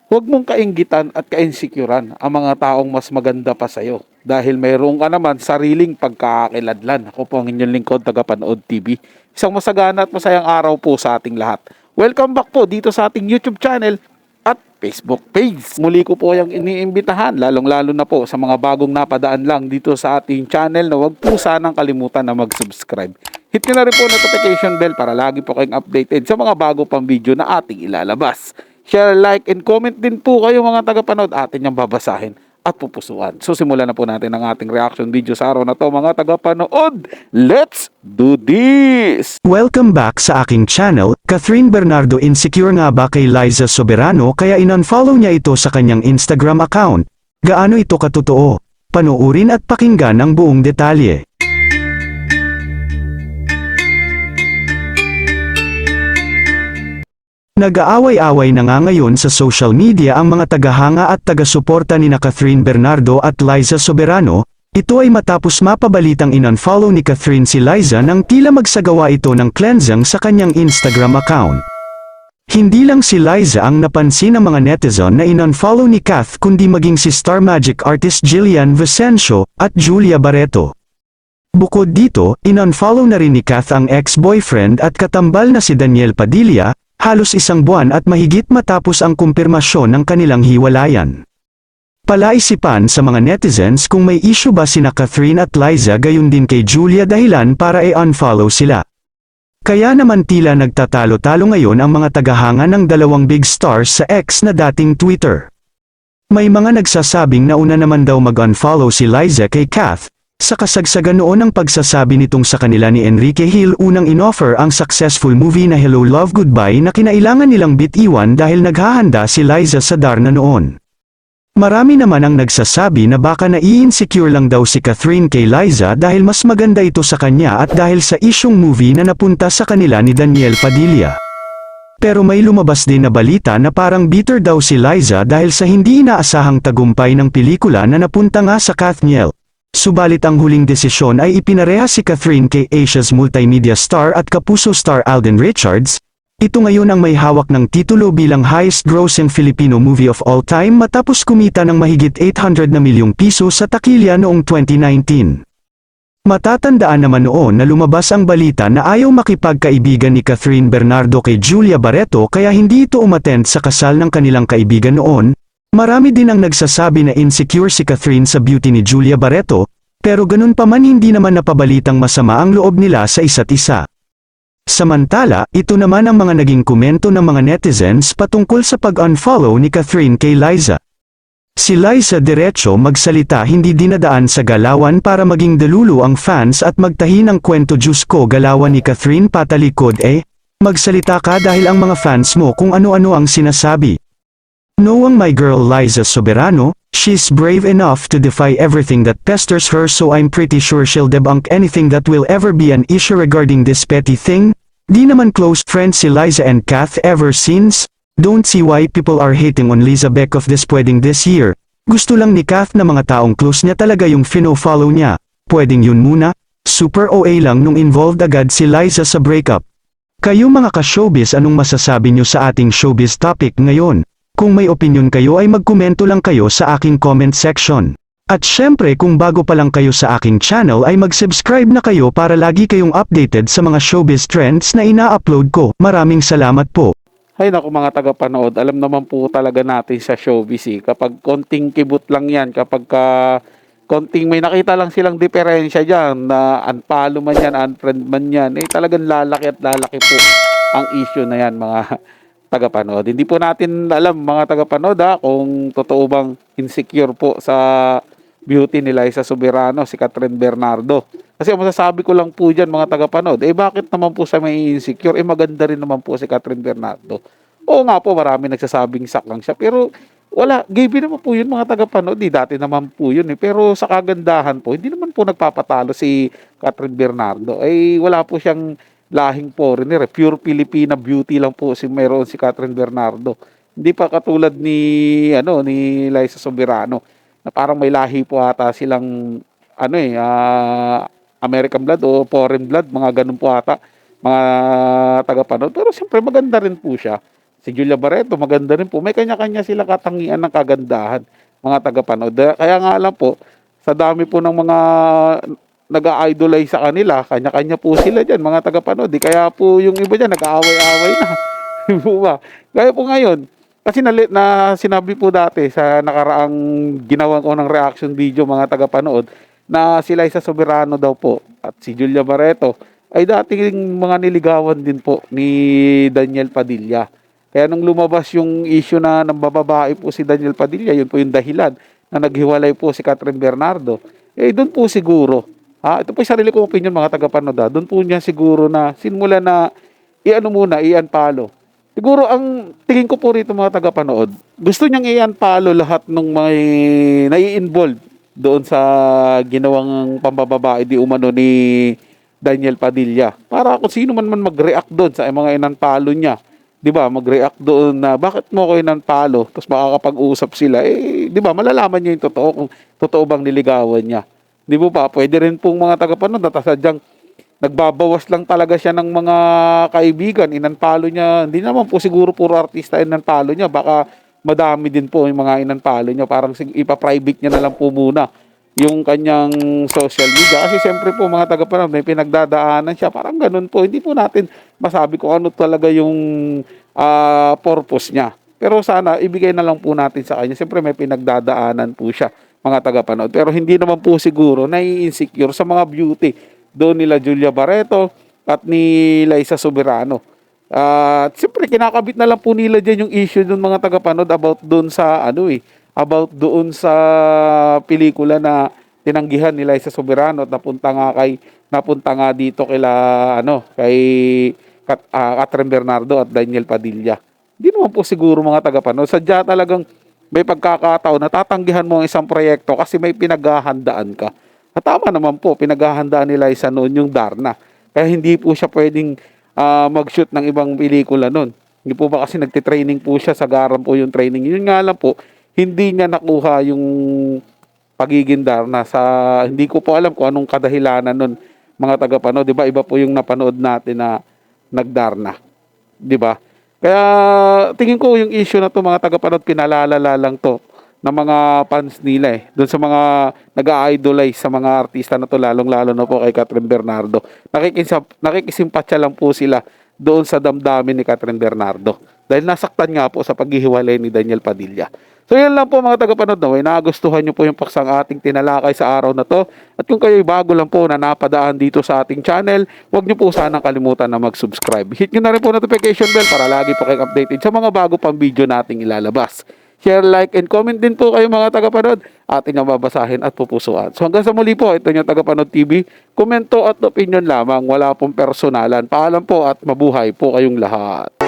Huwag mong kainggitan at kainsecurean ang mga taong mas maganda pa sa'yo dahil mayroon ka naman sariling pagkakakiladlan. Ako po ang inyong lingkod, tagapanood TV. Isang masagana at masayang araw po sa ating lahat. Welcome back po dito sa ating YouTube channel at Facebook page. Muli ko po yung iniimbitahan, lalong-lalo na po sa mga bagong napadaan lang dito sa ating channel na huwag po sanang kalimutan na mag-subscribe. Hit nyo na rin po notification bell para lagi po kayong updated sa mga bago pang video na ating ilalabas. Share, like, and comment din po kayo mga tagapanood. Atin yung babasahin at pupusuan. So simulan na po natin ang ating reaction video sa araw na to mga tagapanood. Let's do this! Welcome back sa aking channel. Catherine Bernardo insecure nga ba kay Liza Soberano kaya in-unfollow niya ito sa kanyang Instagram account? Gaano ito katotoo? Panoorin at pakinggan ang buong detalye. Nag-aaway-away na nga ngayon sa social media ang mga tagahanga at taga-suporta ni Catherine Bernardo at Liza Soberano. Ito ay matapos mapabalitang in-unfollow ni Catherine si Liza nang tila magsagawa ito ng cleansing sa kanyang Instagram account. Hindi lang si Liza ang napansin ng mga netizen na in-unfollow ni Kath kundi maging si Star Magic artist Jillian Vicencio at Julia Barreto. Bukod dito, in-unfollow na rin ni Kath ang ex-boyfriend at katambal na si Daniel Padilla, halos isang buwan at mahigit matapos ang kumpirmasyon ng kanilang hiwalayan. Palaisipan sa mga netizens kung may issue ba sina Catherine at Liza gayon din kay Julia dahilan para i-unfollow sila. Kaya naman tila nagtatalo-talo ngayon ang mga tagahanga ng dalawang big stars sa X na dating Twitter. May mga nagsasabing nauna naman daw mag-unfollow si Liza kay Kath, sa kasagsagan noon ng pagsasabi nitong sa kanila ni Enrique Hill unang inoffer ang successful movie na Hello Love Goodbye na kinailangan nilang bitiwan dahil naghahanda si Liza sa Darna noon. Marami naman ang nagsasabi na baka nai-insecure lang daw si Catherine kay Liza dahil mas maganda ito sa kanya at dahil sa isyong movie na napunta sa kanila ni Daniel Padilla. Pero may lumabas din na balita na parang bitter daw si Liza dahil sa hindi inaasahang tagumpay ng pelikula na napunta nga sa Kathniel. Subalit ang huling desisyon ay ipinareha si Catherine kay Asia's multimedia star at kapuso star Alden Richards. Ito ngayon ang may hawak ng titulo bilang highest-grossing Filipino movie of all time matapos kumita ng mahigit 800 na milyong piso sa takilya noong 2019. Matatandaan naman noon na lumabas ang balita na ayaw makipagkaibigan ni Catherine Bernardo kay Julia Barreto kaya hindi ito umattend sa kasal ng kanilang kaibigan noon. Marami din ang nagsasabi na insecure si Catherine sa beauty ni Julia Barreto, pero ganun pa man hindi naman napabalitang masama ang loob nila sa isa't isa. Samantala, ito naman ang mga naging komento ng mga netizens patungkol sa pag-unfollow ni Catherine kay Liza. Si Liza diretso magsalita hindi dinadaan sa galawan para maging delulu ang fans at magtahi ng kwento Diyos ko galawan ni Catherine patalikod magsalita ka dahil ang mga fans mo kung ano-ano ang sinasabi. Knowing my girl Liza Soberano, she's brave enough to defy everything that pesters her so I'm pretty sure she'll debunk anything that will ever be an issue regarding this petty thing. Di naman close friends si Liza and Kath ever since. Don't see why people are hating on Liza Beck of this pwedeng this year. Gusto lang ni Kath na mga taong close niya talaga yung fino-follow niya. Pwedeng yun muna. Super OA lang nung involved agad si Liza sa breakup. Kayo mga ka-showbiz anong masasabi nyo sa ating showbiz topic ngayon? Kung may opinion kayo ay magkomento lang kayo sa aking comment section. At syempre kung bago pa lang kayo sa aking channel ay mag-subscribe na kayo para lagi kayong updated sa mga showbiz trends na ina-upload ko. Maraming salamat po. Ay naku mga tagapanood, alam naman po talaga natin sa showbiz kapag konting kibot lang yan, kapag konting may nakita lang silang diferensya dyan, na unfollow man yan, unfriend man yan, talagang lalaki at lalaki po ang issue na yan mga tagapanood. Hindi po natin alam mga tagapanood kung totoo bang insecure po sa beauty ni Liza Soberano si Catherine Bernardo. Kasi masasabi ko lang po dyan mga tagapanood, bakit naman po sa may insecure? Maganda rin naman po si Catherine Bernardo. Oo nga po, marami nagsasabing sak lang siya. Pero wala, given naman po yun mga tagapanood. Dati naman po yun Pero sa kagandahan po, hindi naman po nagpapatalo si Catherine Bernardo. Wala po siyang lahing foreigner. Pure Filipina beauty lang po meron si Catherine Bernardo. Hindi pa katulad ni Liza Soberano na parang may lahi po ata silang American blood o foreign blood, mga ganun po ata mga tagapanood. Pero siyempre maganda rin po siya. Si Julia Barreto, maganda rin po. May kanya-kanya sila katangian ng kagandahan, mga tagapanood. Kaya nga lang po, sa dami po ng mga nag-idolize sa kanila, kanya-kanya po sila dyan, mga tagapanood. Kaya po yung iba dyan, nag-aaway-aaway na. Di po ba? Kaya po ngayon, kasi na sinabi po dati sa nakaraang ginawa ko ng reaction video, mga tagapanood, na si Liza Soberano daw po at si Julia Barreto ay dating mga niligawan din po ni Daniel Padilla. Kaya nung lumabas yung issue na nambababae po si Daniel Padilla, yun po yung dahilan na naghiwalay po si Catherine Bernardo. Eh doon po siguro, ito po yung sarili kong opinion, mga tagapanood, doon po niya siguro na sinmula na i-unfollow. Siguro ang tingin ko po rito, mga tagapanood, gusto niyang i-unfollow lahat ng may nai-involve doon sa ginawang pambababae di umano ni Daniel Padilla. Para kung sino man mag-react doon sa mga in-unfollow niya. 'Di ba? Mag-react doon na bakit mo ko in-unfollow? Tapos makakapag-usap sila. 'Di ba? Malalaman niya yung totoo kung totoo bang niligawan niya. 'Di ba? Pwede rin pong mga tagapanood na sadyang nagbabawas lang talaga siya ng mga kaibigan, inunfollow niya. Hindi naman po siguro puro artista inunfollow niya. Baka madami din po yung mga inunfollow niya. Parang ipa-private niya na lang po muna yung kanyang social media. Kasi siyempre po, mga tagapanood, may pinagdadaanan siya. Parang ganun po. Hindi po natin masabi kung ano talaga yung purpose niya. Pero sana ibigay na lang po natin sa kanya. Siyempre may pinagdadaanan po siya, mga tagapanood. Pero hindi naman po siguro nai-insecure sa mga beauty doon nila Julia Barreto at ni Liza Soberano. At siyempre kinakabit na lang po nila dyan yung issue doon, mga tagapanood, about doon sa about doon sa pelikula na tinanggihan ni Liza Soberano at napunta nga dito kay Catherine Bernardo at Daniel Padilla. Hindi naman po siguro, mga tagapanood, sadya talagang may pagkakataon na tatanggihan mo ang isang proyekto kasi may pinaghahandaan ka. At tama naman po, pinaghahandaan ni Liza noon yung Darna. Kaya hindi po siya pwedeng mag-shoot ng ibang pelikula noon. Hindi po ba kasi nagtitraining po siya, sagaran po yung training. Yun nga lang po, hindi niya nakuha yung pagiging Darna. Hindi ko po alam kung anong kadahilanan noon, mga tagapanood. Di ba? Iba po yung napanood natin na nagdarna. Di ba? Kaya tingin ko yung issue na to, mga tagapanood, pinalalala lang to ng mga fans nila doon sa mga nag-idolize sa mga artista na to, lalong-lalo na po kay Catherine Bernardo. Nakikisimpatya lang po sila doon sa damdamin ni Catherine Bernardo dahil nasaktan nga po sa paghihiwalay ni Daniel Padilla. So yun lang po, mga tagapanood, na nagustuhan nyo po yung paksang ating tinalakay sa araw na to. At kung kayo'y bago lang po na napadaan dito sa ating channel, huwag nyo po sanang kalimutan na mag-subscribe. Hit nyo na rin po notification bell para lagi po kayong updated sa mga bago pang video nating ilalabas. Share, like, and comment din po kayo, mga tagapanood. Ating nababasahin at pupusuan. So hanggang sa muli po, ito yung Tagapanood TV. Komento at opinion lamang, wala pong personalan. Paalam po at mabuhay po kayong lahat.